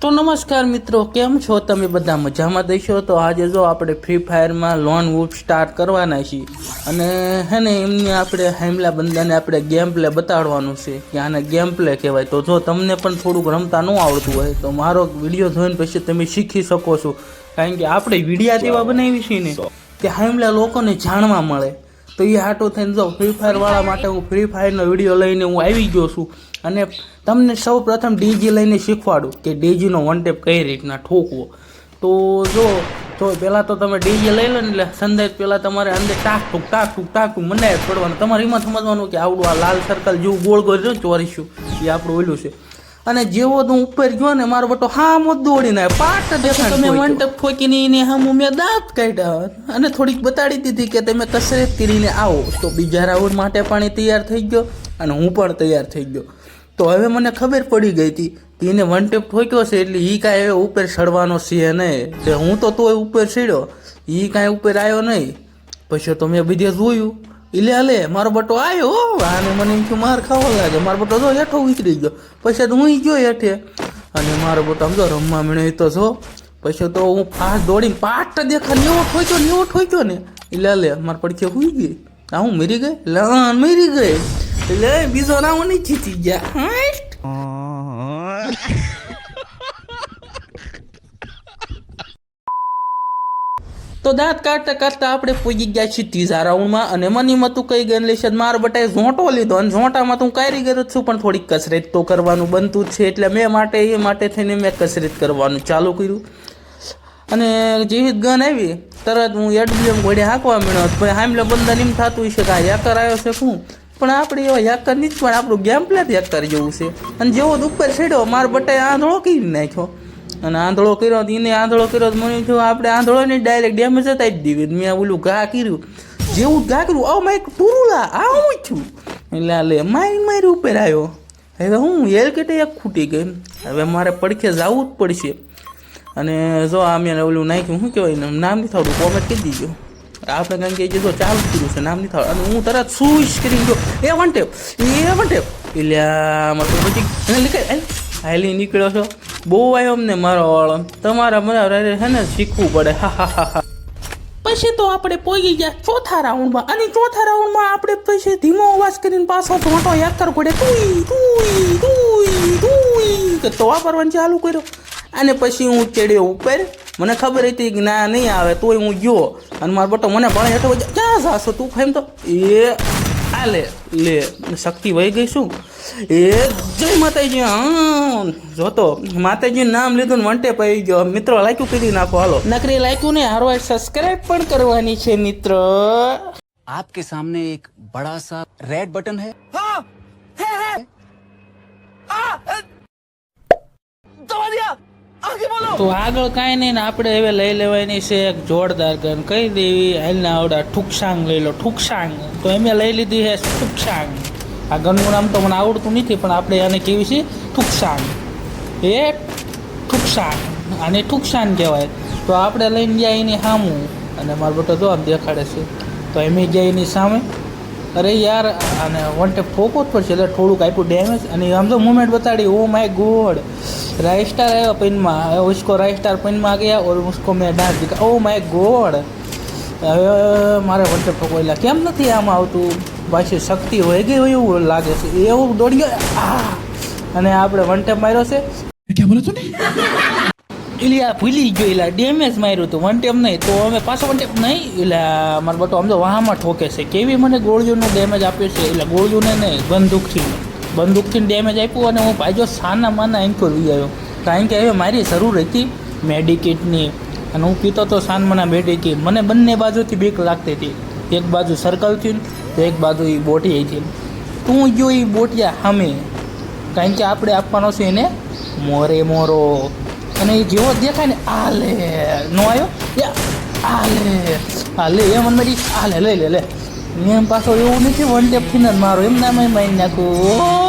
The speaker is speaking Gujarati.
તો નમસ્કાર મિત્રો, કેમ છો તમે? બધા મજામાં દઈશો? તો આજે જો આપણે ફ્રી ફાયરમાં લોન વુલ્ફ સ્ટાર્ટ કરવાના છીએ અને હે ને એમને આપણે હામલા બંદાને આપણે ગેમ પ્લે બતાડવાનું છે કે આને ગેમ પ્લે કહેવાય. તો જો તમને પણ થોડુંક રમતા ન આવડતું હોય તો મારો વિડીયો જોઈને પછી તમે શીખી શકો છો, કારણ કે આપણે વિડીયા તેવા બનાવી છીએ ને કે હામલા લોકોને જાણવા મળે. તો એ હાટો થઈને જો ફ્રી ફાયરવાળા માટે હું ફ્રી ફાયરનો વિડીયો લઈને હું આવી ગયો છું અને તમને સૌ પ્રથમ ડીજી લઈને શીખવાડું કે ડીજીનો વન ટેપ કઈ રીતના ઠોકવો. તો જો પહેલાં તો તમે ડીજી લઈ લો ને એટલે સંદેશ પહેલાં તમારે અંદર ટાક મને પડવાનું. તમારે એમાં સમજવાનું કે આવડું આ લાલ સર્કલ જેવું ગોળ ગોળ જો ચોરીશું એ આપણું ઓલું છે. અને જેવો તું ઉપર ગયો ને મારો બટો હા મોત દોડીને પાટ દેખાડ તમે વન ટેપ ઠોકીને એને હા મેં દાંત કાઢ્યા અને થોડીક બતાડી દીધી કે તમે કસરત કરીને આવો. તો બીજા રાઉન્ડ માટે પણ તૈયાર થઈ ગયો અને હું પણ તૈયાર થઈ ગયો. તો હવે મને ખબર પડી ગઈ હતી કે એને વન ટેપ ઠોક્યો છે એટલે એ કાંઈ હવે ઉપર ચડવાનો છે નહીં. તે હું તો તોય ઉપર ચડ્યો, એ કાંઈ ઉપર આવ્યો નહીં. પછી તો મેં બીજે જોયું એટલે મારો બટો આવ્યો અને મને એમ થયું માર ખાવા લાગે. મારો બટો જો હેઠો ઉતરી ગયો. પછી તો હું ગયો હેઠે અને મારો બટો આમ જો રમવા મળ્યો તો જો. પછી તો હું ફાસ્ટ દોડીને પાટ દેખા નેવો ઠોક્યો ને એટલે મારા પડખે હુઈ ગઈ. આ હું મરી ગઈ મરી ગઈ એટલે બીજો રાઉન્ડ નહીં જીતી ગયા. તો દાંત કાઢતા આપણે પૂજી ગયા છીએ ત્રીજા રાઉન્ડમાં અને મનીમાં તું કઈ ગઈ લેશે મારા બટાએ ઝોંટો લીધો અને ઝોંટામાં તું કારીગર જ છું પણ થોડીક કસરત તો કરવાનું બનતું જ છે. એટલે મેં માટે થઈને મેં કસરત કરવાનું ચાલુ કર્યું અને જેવી ગન આવી તરત હું એડબ્લ્યુએમ ઘોડે હાંકવા મળ્યો. ભાઈ હામલે બંધન એમ થતું હશે કે આ હેકર આવ્યો છે શું, પણ આપણે એવા હેકર નહીં જ પણ આપણું ગેમ પ્લે જ હેકર જેવું છે. અને જેવો ઉપર છેડ્યો મારા બટાએ આંધળો કરી નાખ્યો અને આંધળો કર્યો એને આંધળો કર્યો મને થયું આપણે આંધળો ને ડાયરેક્ટ ડેમેજ જતા જ દીધી. મેં ઓલું ઘા કર્યું જેવું ઘા કર્યું આવું માઇક ટુરુલા આ હું છું એટલે મારી ઉપર આવ્યો. હવે હું હેલકેટે એક ખૂટી ગઈ. હવે મારે પડખે જવું જ પડશે અને જો આ મેં ઓલું નાખ્યું શું કહેવાય નામ નહીં થાવડું કોમેન્ટ કરી દીધું આપણે કારણ કે જો ચાલુ કર્યું છે નામ નહીં થાવ અને હું તરત સ્વિચ કરી ગયો એ વન ટેપ એટલે મારે પછી હાલી નીકળ્યો છો. બહુ આવ્યો અમને મારો વાળો તમારા મને છે ને શીખવું પડે. હા પછી તો આપણે પહોંચી ગયા ચોથા રાઉન્ડમાં અને ચોથા રાઉન્ડમાં આપણે પછી ધીમો અવાજ કરીને પાછો મોટો હેકર ઘોડે તો વાપરવાનું ચાલુ કર્યો અને પછી હું ચડ્યો ઉપર. મને ખબર હતી કે ના નહીં આવે તોય હું ગયો અને મારો બટો મને ભણે હેઠો ક્યાં જાશો તું ખાઈમ તો એ આ લે શક્તિ વહી ગઈ શું એ જય માતાજી. હા જોતો માતાજીનું નામ લીધું ને વંટે પડી ગયો. મિત્રો લાઈકું કરી નાખો હાલો નકરી લાઈકું ને હારો સબસ્ક્રાઇબ પણ કરવાની છે મિત્રો. आपके सामने एक बड़ा सा रेड बटन है તો આગળ કાંઈ નહીં ને આપણે હવે લઈ લેવાની છે એક જોરદાર ગન કહી દેવી હાલના આવડા ઠુકસાંગ લઈ લો ઠુકસાંગ. તો એમે લઈ લીધી છે ઠુકસાંગ. આ ગનનું નામ તો મને આવડતું નથી પણ આપણે આને કેવી છે ઠુકસાંગ. એ ઠુકસાંગ આને ઠુકસાંગ કહેવાય. તો આપણે લઈને ગયા એની સામું અને મારો બેટો જો આમ દેખાડે છે તો એમ ગયા એની સામે. અરે યાર અને વન ટેપ ઠોકો જ પડશે એટલે થોડુંક આપ્યું ડેમેજ અને આમ તો મુવમેન્ટ બતાડી. Oh my god right star आया पिन में उसको राइट स्टार पिन में आ गया और उसको मैं डांस दिखा. ओ माय गॉड હવે મારે વન ટેપ ઠોકવેલા કેમ નથી આમાં આવતું પાછી શક્તિ વહી ગઈ હોય એવું લાગે છે. એવું દોડ્યો અને આપણે વન ટેપ માર્યો છે. ક્યાં બોલો તું એટલે ભૂલી ગયો એટલે ડેમેજ માર્યું હતું વન ટેપ નહીં. તો અમે પાછો વન ટેપ નહીં એટલે મારો બટો આમ તો વાહમાં ઠોકે છે. કેવી મને ગોળીઓનું ડેમેજ આપ્યું છે એટલે ગોળીઓને નહીં બંદૂકથી ડેમેજ આપ્યું અને હું પાછો સાના માના એન્કોર વી આવ્યો કારણ કે હવે મારી જરૂર હતી મેડિકેટની અને હું પીતો તો સાનમાના મેડિકેટ. મને બંને બાજુથી બીક લાગતી હતી. એક બાજુ સર્કલથી તો એક બાજુ એ બોટિયાથી. તું ગયો એ બોટિયા સામે કારણ કે આપણે આપવાનો છે એને મોરો અને એ જેવો દેખાય ને આ લે નો આવ્યો આ લે એ મને મારી આ લે એમ પાછો એવું નથી વન ટેપથી ને મારો એમ નામ મારી નાખું.